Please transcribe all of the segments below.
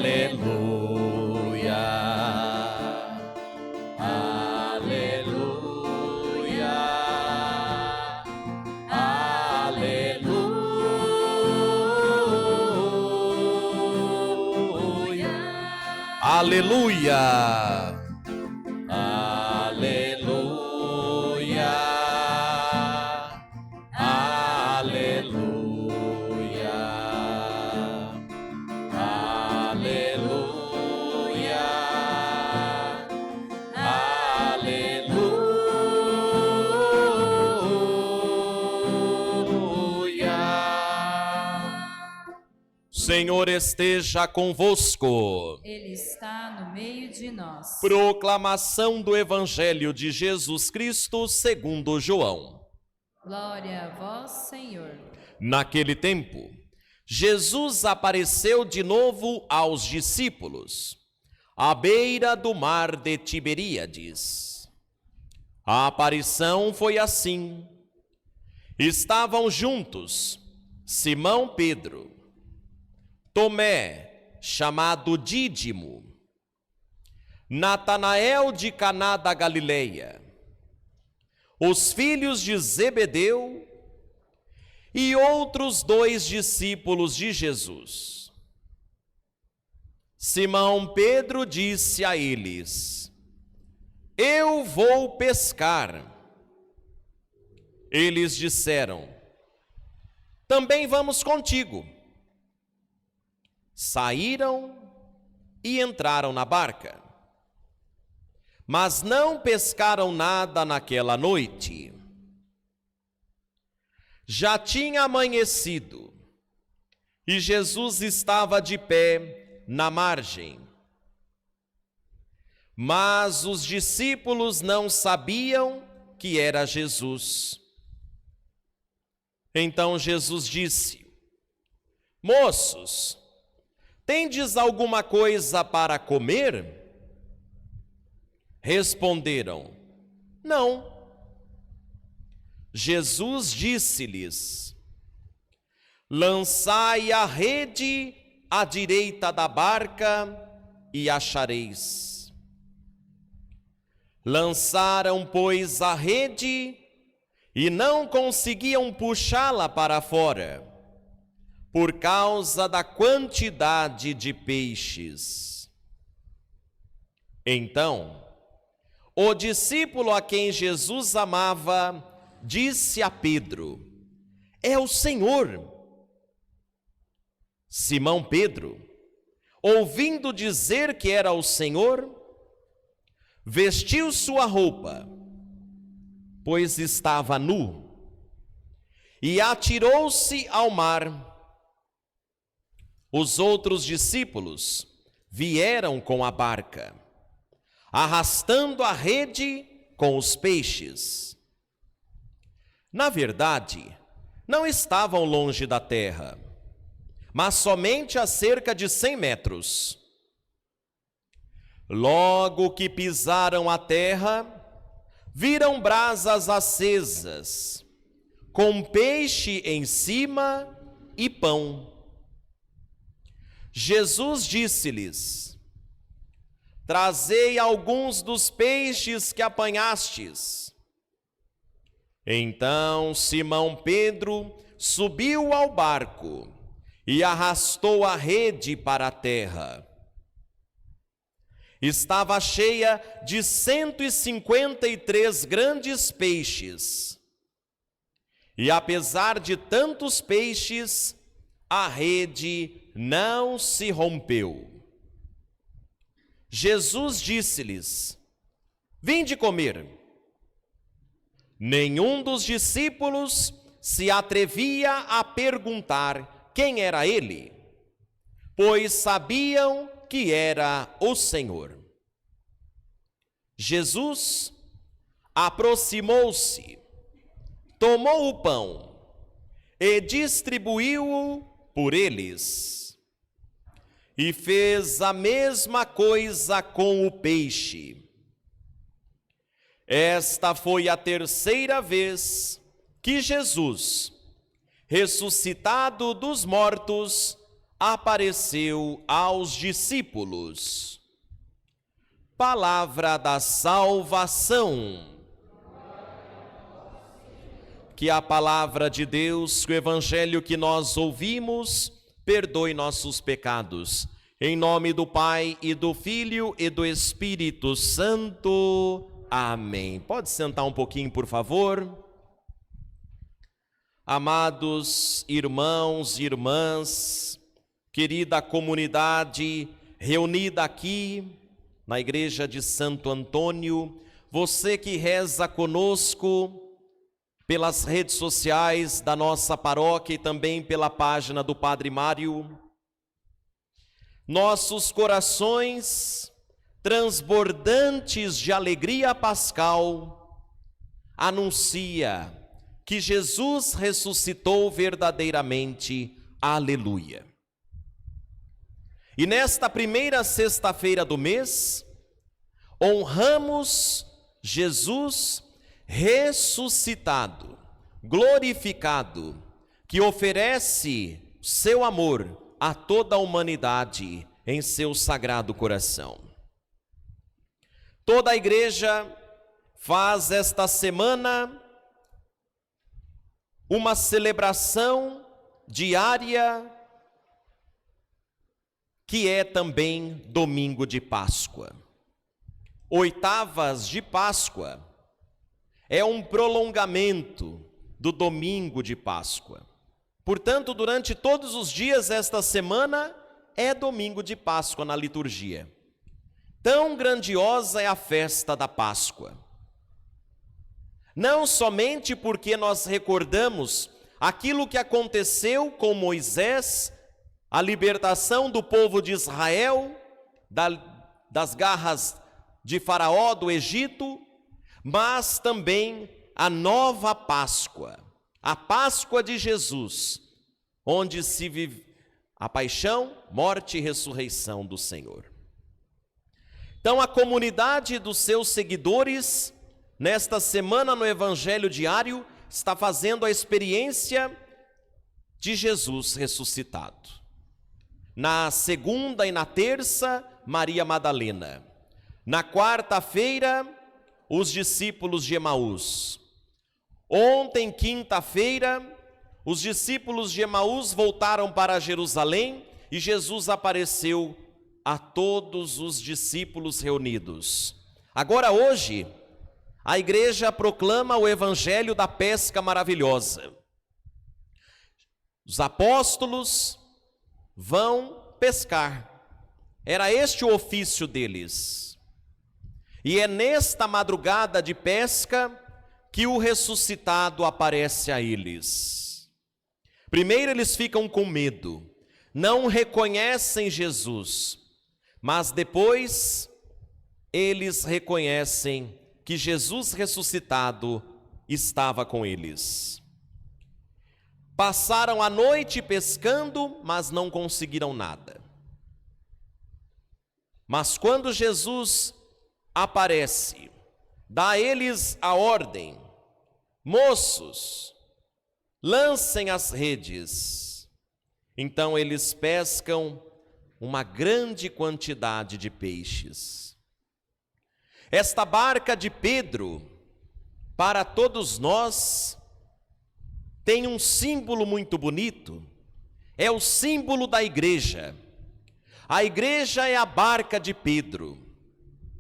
Aleluia! Aleluia! Aleluia! Aleluia! Aleluia! Senhor esteja convosco. Ele está no meio de nós. Proclamação do Evangelho de Jesus Cristo segundo João. Glória a vós, Senhor. Naquele tempo, Jesus apareceu de novo aos discípulos, à beira do mar de Tiberíades. A aparição foi assim. Estavam juntos Simão Pedro, Tomé, chamado Dídimo, Natanael de Caná da Galileia, os filhos de Zebedeu e outros 2 discípulos de Jesus. Simão Pedro disse a eles: Eu vou pescar. Eles disseram: Também vamos contigo. Saíram e entraram na barca, mas não pescaram nada naquela noite. Já tinha amanhecido e Jesus estava de pé na margem. Mas os discípulos não sabiam que era Jesus. Então Jesus disse: Moços, tendes alguma coisa para comer? Responderam: Não. Jesus disse-lhes: Lançai a rede à direita da barca e achareis. Lançaram, pois, a rede e não conseguiam puxá-la para fora, por causa da quantidade de peixes. Então, o discípulo a quem Jesus amava disse a Pedro: É o Senhor. Simão Pedro, ouvindo dizer que era o Senhor, vestiu sua roupa, pois estava nu, e atirou-se ao mar. Os outros discípulos vieram com a barca, arrastando a rede com os peixes. Na verdade, não estavam longe da terra, mas somente a cerca de 100 metros. Logo que pisaram a terra, viram brasas acesas, com peixe em cima e pão. Jesus disse-lhes: Trazei alguns dos peixes que apanhastes. Então Simão Pedro subiu ao barco e arrastou a rede para a terra. Estava cheia de 153 grandes peixes. E apesar de tantos peixes, a rede não se rompeu. Jesus disse-lhes: Vinde comer. Nenhum dos discípulos se atrevia a perguntar quem era ele, pois sabiam que era o Senhor. Jesus aproximou-se, tomou o pão e distribuiu-o por eles. E fez a mesma coisa com o peixe. Esta foi a 3ª vez que Jesus, ressuscitado dos mortos, apareceu aos discípulos. Palavra da salvação. Que a palavra de Deus, que o evangelho que nós ouvimos, perdoe nossos pecados. Em nome do Pai e do Filho e do Espírito Santo. Amém. Pode sentar um pouquinho, por favor. Amados irmãos e irmãs, querida comunidade reunida aqui na igreja de Santo Antônio, você que reza conosco pelas redes sociais da nossa paróquia e também pela página do Padre Mário, nossos corações transbordantes de alegria pascal anuncia que Jesus ressuscitou verdadeiramente. Aleluia. E nesta primeira sexta-feira do mês, honramos Jesus ressuscitado, glorificado, que oferece seu amor a toda a humanidade em seu sagrado coração. Toda a igreja faz esta semana uma celebração diária, que é também domingo de Páscoa. Oitavas de Páscoa é um prolongamento do domingo de Páscoa. Portanto, durante todos os dias esta semana é domingo de Páscoa na liturgia. Tão grandiosa é a festa da Páscoa. Não somente porque nós recordamos aquilo que aconteceu com Moisés, a libertação do povo de Israel das garras de Faraó do Egito, mas também a nova Páscoa, a Páscoa de Jesus, onde se vive a paixão, morte e ressurreição do Senhor. Então a comunidade dos seus seguidores, nesta semana no Evangelho Diário, está fazendo a experiência de Jesus ressuscitado. Na segunda e na terça, Maria Madalena. Na quarta-feira, os discípulos de Emaús. Ontem, quinta-feira, os discípulos de Emaús voltaram para Jerusalém e Jesus apareceu a todos os discípulos reunidos. Agora, hoje, a igreja proclama o evangelho da pesca maravilhosa. Os apóstolos vão pescar. Era este o ofício deles. E é nesta madrugada de pesca que o ressuscitado aparece a eles. Primeiro eles ficam com medo, não reconhecem Jesus, mas depois eles reconhecem que Jesus ressuscitado estava com eles. Passaram a noite pescando, mas não conseguiram nada. Mas quando Jesus aparece, dá a eles a ordem: moços, lancem as redes. Então eles pescam uma grande quantidade de peixes. Esta barca de Pedro, para todos nós, tem um símbolo muito bonito. É o símbolo da igreja. A igreja é a barca de Pedro.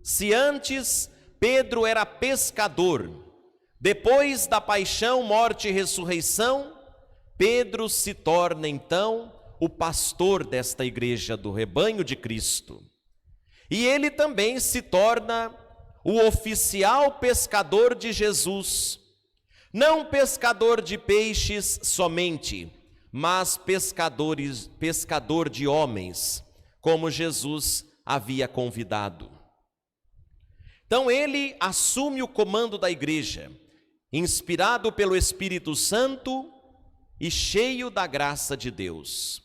Se antes Pedro era pescador, depois da paixão, morte e ressurreição, Pedro se torna então o pastor desta igreja do rebanho de Cristo. E ele também se torna o oficial pescador de Jesus. Não pescador de peixes somente, mas pescador de homens, como Jesus havia convidado. Então ele assume o comando da igreja, inspirado pelo Espírito Santo e cheio da graça de Deus.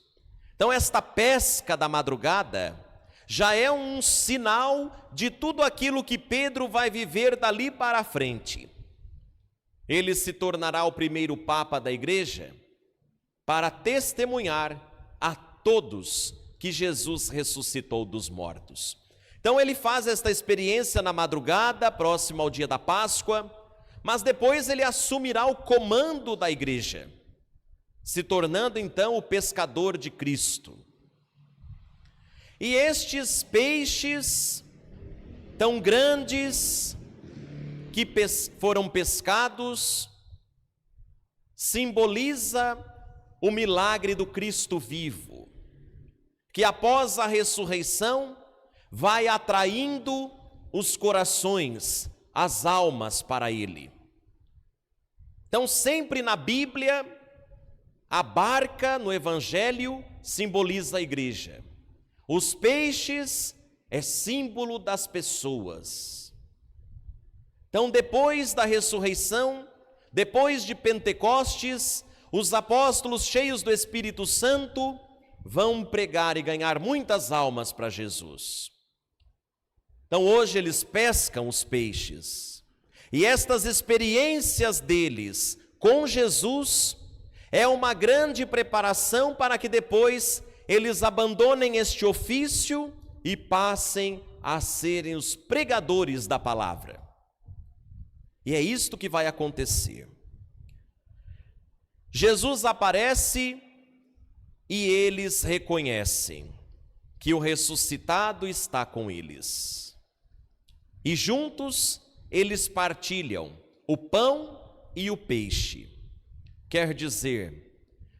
Então esta pesca da madrugada já é um sinal de tudo aquilo que Pedro vai viver dali para frente. Ele se tornará o primeiro papa da igreja para testemunhar a todos que Jesus ressuscitou dos mortos. Então ele faz esta experiência na madrugada, próximo ao dia da Páscoa, mas depois ele assumirá o comando da igreja, se tornando então o pescador de Cristo. E estes peixes tão grandes que foram pescados, simboliza o milagre do Cristo vivo, que após a ressurreição vai atraindo os corações, as almas para Ele. Então, sempre na Bíblia, a barca no Evangelho simboliza a igreja. Os peixes é símbolo das pessoas. Então, depois da ressurreição, depois de Pentecostes, os apóstolos cheios do Espírito Santo vão pregar e ganhar muitas almas para Jesus. Então hoje eles pescam os peixes, e estas experiências deles com Jesus é uma grande preparação para que depois eles abandonem este ofício e passem a serem os pregadores da palavra. E é isto que vai acontecer. Jesus aparece e eles reconhecem que o ressuscitado está com eles. E juntos eles partilham o pão e o peixe. Quer dizer,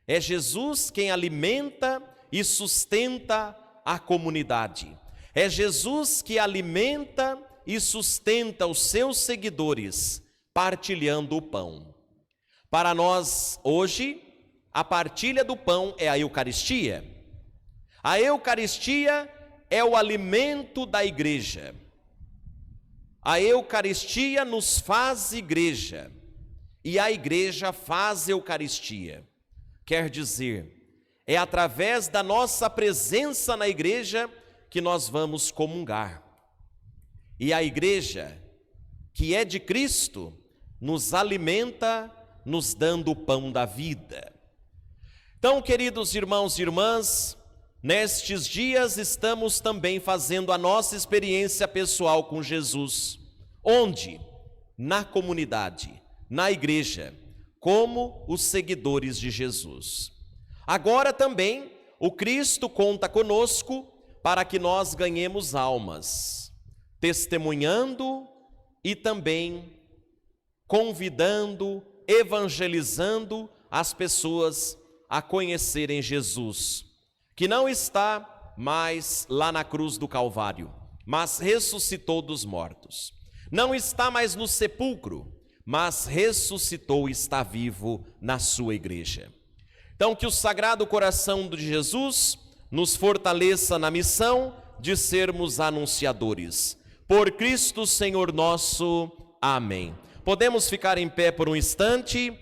é Jesus quem alimenta e sustenta a comunidade. É Jesus que alimenta e sustenta os seus seguidores, partilhando o pão. Para nós, hoje, a partilha do pão é a Eucaristia. A Eucaristia é o alimento da igreja. A Eucaristia nos faz igreja, e a igreja faz Eucaristia. Quer dizer, é através da nossa presença na igreja que nós vamos comungar. E a igreja, que é de Cristo, nos alimenta, nos dando o pão da vida. Então, queridos irmãos e irmãs, nestes dias estamos também fazendo a nossa experiência pessoal com Jesus. Onde? Na comunidade, na igreja, como os seguidores de Jesus. Agora também o Cristo conta conosco para que nós ganhemos almas, testemunhando e também convidando, evangelizando as pessoas a conhecerem Jesus, que não está mais lá na cruz do Calvário, mas ressuscitou dos mortos. Não está mais no sepulcro, mas ressuscitou e está vivo na sua igreja. Então, que o Sagrado Coração de Jesus nos fortaleça na missão de sermos anunciadores. Por Cristo Senhor nosso. Amém. Podemos ficar em pé por um instante